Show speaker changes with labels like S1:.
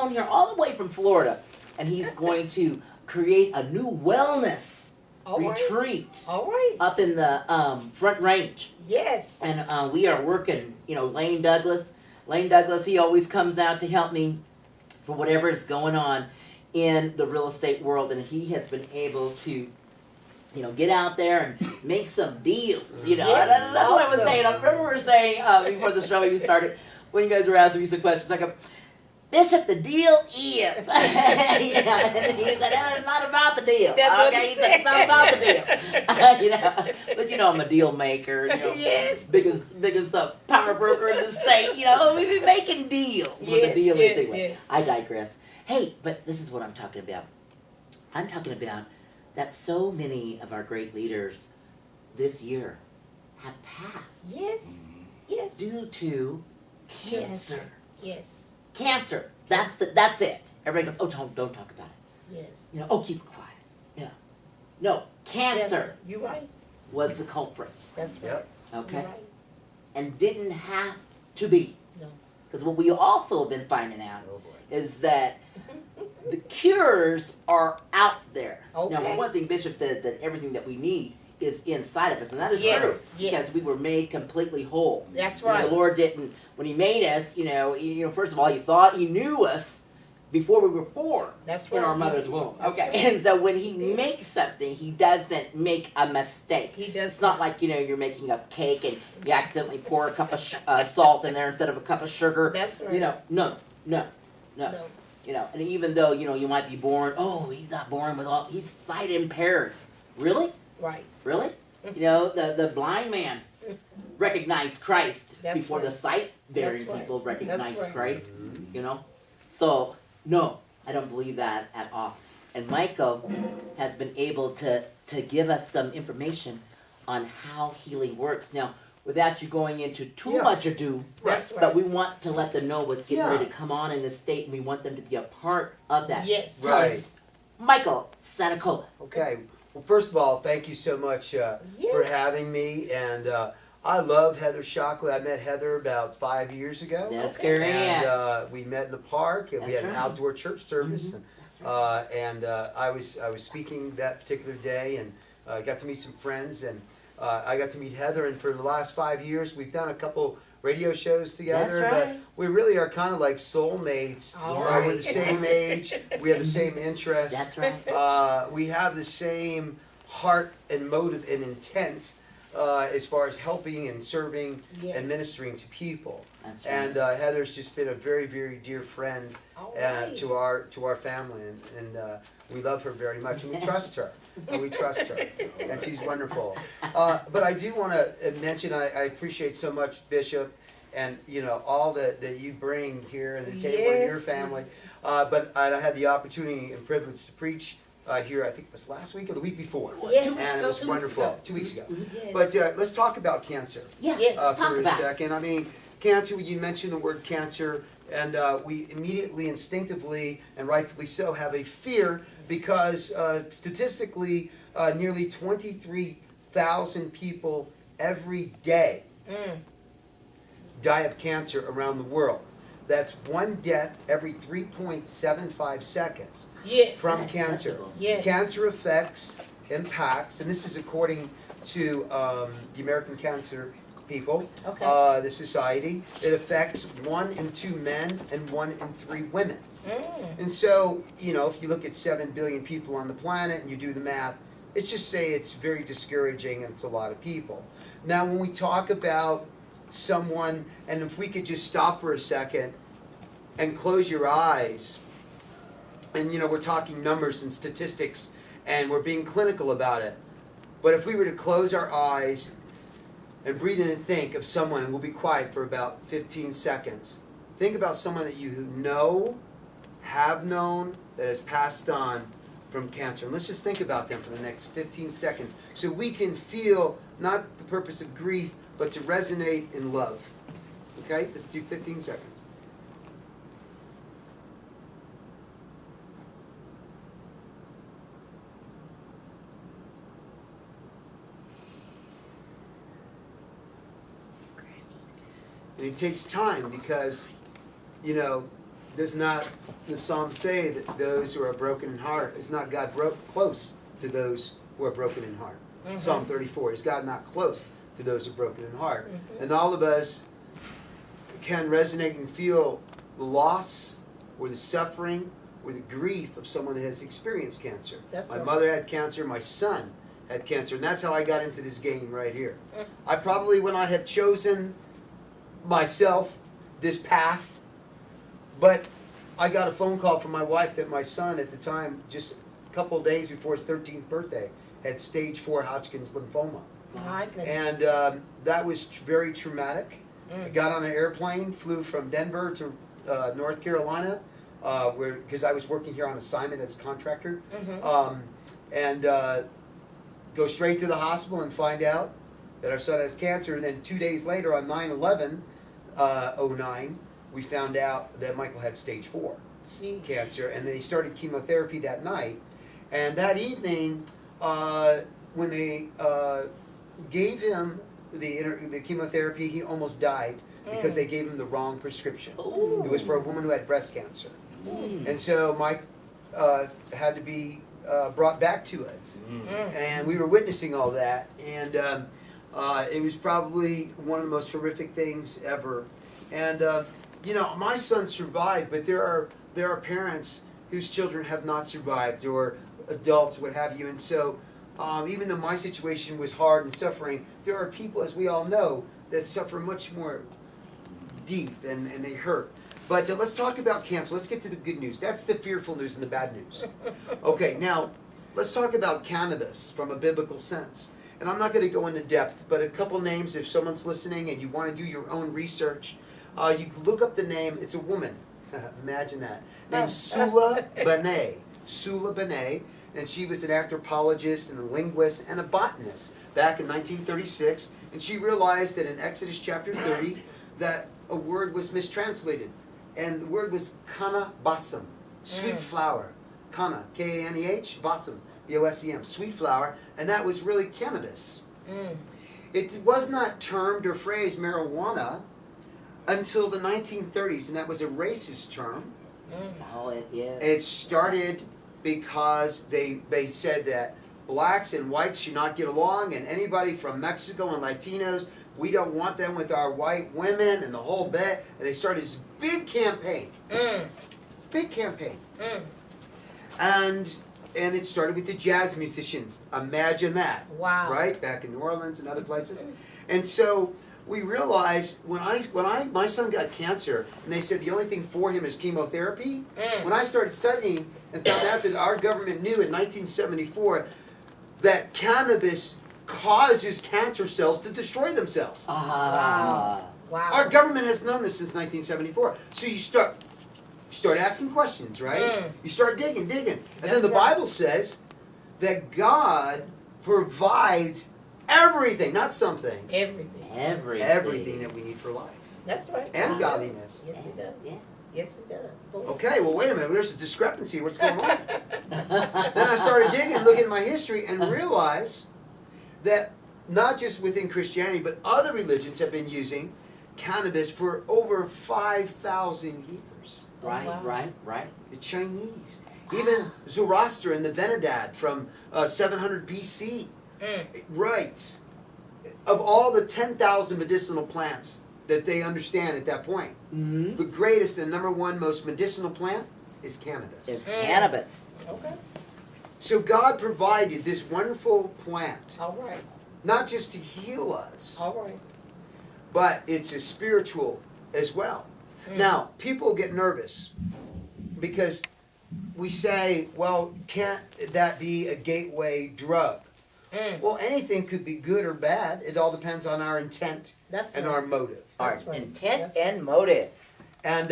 S1: flown here all the way from Florida, and he's going to create a new wellness retreat up in the Front Range.
S2: Yes.
S1: And we are working, Lane Douglas, he always comes out to help me for whatever is going on in the real estate world, and he has been able to, get out there and make some deals,
S2: Yes,
S1: that's what I was saying. I remember we were saying before the show even started, when you guys were asking me some questions, like, Bishop, the deal is, and he said, it's not about the deal.
S2: That's what
S1: he
S2: he
S1: said, it's not about the deal. But I'm a deal maker,
S2: Yes.
S1: biggest power broker in the state, we be making deals.
S2: Yes,
S1: the deal
S2: yes,
S1: is anyway.
S2: yes.
S1: I digress. Hey, but this is what I'm talking about. I'm talking about that so many of our great leaders this year have passed.
S2: Yes. Yes.
S1: Due to cancer.
S2: Yes.
S1: Cancer. That's it. Everybody goes, oh, don't talk about it.
S2: Yes.
S1: Oh, keep it quiet. Yeah. No, cancer
S2: You're right.
S1: was the culprit.
S2: That's right.
S3: Yep.
S1: Okay?
S2: You're right.
S1: And didn't have to be.
S2: No.
S1: Because what we also have been finding out
S3: Oh boy.
S1: is that the cures are out there.
S2: Okay.
S1: Now, for one thing, Bishop said that everything that we need is inside of us, and that is
S2: Yes,
S1: true.
S2: yes.
S1: Because we were made completely whole.
S2: That's
S1: You know,
S2: right.
S1: the Lord didn't, when He made us, first of all, He thought He knew us before we were formed
S2: That's
S1: in
S2: right.
S1: our mother's womb.
S2: That's
S1: Okay,
S2: right.
S1: and so when He makes something, He doesn't make a mistake.
S2: He does.
S1: It's not like, you're making a cake and you accidentally pour a cup of salt in there instead of a cup of sugar.
S2: That's right.
S1: No.
S2: No.
S1: And even though, you might be born, he's not born with he's sight impaired. Really?
S2: Right.
S1: Really? The blind man recognized Christ
S2: That's
S1: before
S2: right.
S1: the sight-bearing
S2: That's right.
S1: people recognized
S2: That's right.
S1: Christ, So, no, I don't believe that at all. And Michael has been able to give us some information on how healing works. Now, without you going into too much ado,
S2: That's right.
S1: but we want to let them know what's getting
S3: Yeah.
S1: ready to come on in the state, and we want them to be a part of that.
S2: Yes.
S1: Tell us,
S3: Right.
S1: Michael Santacola.
S3: Okay. Well, first of all, thank you so much for
S2: Yes.
S3: having me. And I love Heather Shockley. I met Heather about 5 years ago.
S1: That's
S2: Okay.
S1: correct.
S3: And we met in the park, and we
S1: That's
S3: had an
S1: right.
S3: outdoor church service.
S1: Mhm.
S3: And I was speaking that particular day, and got to meet some friends, and I got to meet Heather. And for the last 5 years, we've done a couple radio shows together.
S1: That's right.
S3: But we really are kind of like soulmates.
S2: All
S1: right.
S3: We're the same age. We have the same interests.
S1: That's right.
S3: We have the same heart and motive and intent as far as helping and serving
S2: Yes.
S3: and ministering to people.
S1: That's right.
S3: And Heather's just been a very, very dear friend
S2: All right.
S3: to our family, and we love her very much, and we trust her, and she's wonderful. But I do want to mention, I appreciate so much Bishop, and all that you bring here and the table and your
S2: Yes.
S3: family. But I had the opportunity and privilege to preach here. I think it was last week or the week before,
S2: Yes.
S3: and it was
S2: 2 weeks
S3: wonderful.
S2: ago.
S3: 2 weeks ago.
S2: Yes.
S3: But let's talk about cancer
S1: Yeah,
S2: Yes.
S1: talk
S3: for a
S1: about it.
S3: second. I mean, cancer, you mentioned the word cancer, and we immediately, instinctively, and rightfully so, have a fear because statistically, nearly 23,000 people every day die of cancer around the world. That's one death every 3.75 seconds
S2: Yes.
S3: from
S1: That's
S3: cancer.
S1: acceptable.
S2: Yes.
S3: Cancer impacts, and this is according to the American Cancer People,
S2: Okay.
S3: the society. It affects 1 in 2 men and 1 in 3 women. And so, if you look at 7 billion people on the planet and you do the math, let's just say it's very discouraging and it's a lot of people. Now, when we talk about someone, and if we could just stop for a second and close your eyes, and we're talking numbers and statistics and we're being clinical about it, but if we were to close our eyes and breathe in and think of someone, and we'll be quiet for about 15 seconds. Think about someone that you know, have known, that has passed on from cancer. And let's just think about them for the next 15 seconds so we can feel not the purpose of grief, but to resonate in love. Okay? Let's do 15 seconds. And it takes time because, does not the Psalm say that those who are broken in heart, is not God close to those who are broken in heart? Psalm 34, is God not close to those who are broken in heart? And all of us can resonate and feel the loss or the suffering or the grief of someone that has experienced cancer. My mother had cancer, my son had cancer, and that's how I got into this game right here. I probably would not have chosen myself this path, but I got a phone call from my wife that my son at the time, just a couple of days before his 13th birthday, had stage 4 Hodgkin's lymphoma.
S2: My goodness.
S3: And that was very traumatic. I got on an airplane, flew from Denver to North Carolina, because I was working here on assignment as a contractor, and go straight to the hospital and find out that our son has cancer. And then 2 days later, on 9/11/09, we found out that Michael had stage 4 cancer, and they started chemotherapy that night. And that evening, when they gave him the chemotherapy, he almost died because they gave him the wrong prescription.
S1: Ooh.
S3: It was for a woman who had breast cancer. And so Mike had to be brought back to us. And we were witnessing all that. And it was probably one of the most horrific things ever. And, you know, my son survived, but there are parents whose children have not survived, or adults, what have you. And so even though my situation was hard and suffering, there are people, as we all know, that suffer much more deep, and they hurt. But let's talk about cancer. Let's get to the good news. That's the fearful news and the bad news. Okay, now let's talk about cannabis from a biblical sense. And I'm not going to go into depth, but a couple names, if someone's listening and you want to do your own research, you can look up the name. It's a woman. Imagine that. Named Sula Benet. Sula Benet. And she was an anthropologist and a linguist and a botanist back in 1936. And she realized that in Exodus chapter 30 that a word was mistranslated. And the word was CANABIS, sweet flower. Kana, K-A-N-E-H, basem, B-O-S-E-M, sweet flower. And that was really cannabis. It was not termed or phrased marijuana until the 1930s, and that was a racist term.
S1: Oh, it is.
S3: It started because they said that blacks and whites should not get along, and anybody from Mexico and Latinos, we don't want them with our white women and the whole bit. And they started this big campaign. Big campaign. And it started with the jazz musicians. Imagine that.
S2: Wow.
S3: Right? Back in New Orleans and other places. And so we realized when my son got cancer and they said the only thing for him is chemotherapy, when I started studying and found out that our government knew in 1974 that cannabis causes cancer cells to destroy themselves.
S1: Wow.
S3: Our government has known this since 1974. So you start asking questions, right? You start digging. And then the Bible says that God provides everything, not some things. Everything that we need for life.
S2: That's right.
S3: And godliness.
S2: Yes, He does.
S1: Yeah.
S2: Yes, He does.
S3: Okay, well, wait a minute. There's a discrepancy. What's going on? Then I started digging, looking at my history, and realized that not just within Christianity, but other religions have been using cannabis for over 5,000 years.
S1: Right.
S3: The Chinese. Even Zoroaster and the Venedad from 700 BC writes of all the 10,000 medicinal plants that they understand at that point, the greatest and number one most medicinal plant is cannabis.
S1: It's cannabis.
S2: Okay.
S3: So God provided this wonderful plant,
S2: All right.
S3: not just to heal us,
S2: All right.
S3: but it's a spiritual as well. Now, people get nervous because we say, well, can't that be a gateway drug? Well, anything could be good or bad. It all depends on our intent and our motive.
S2: That's right.
S1: Intent
S2: That's right.
S1: and motive.
S3: And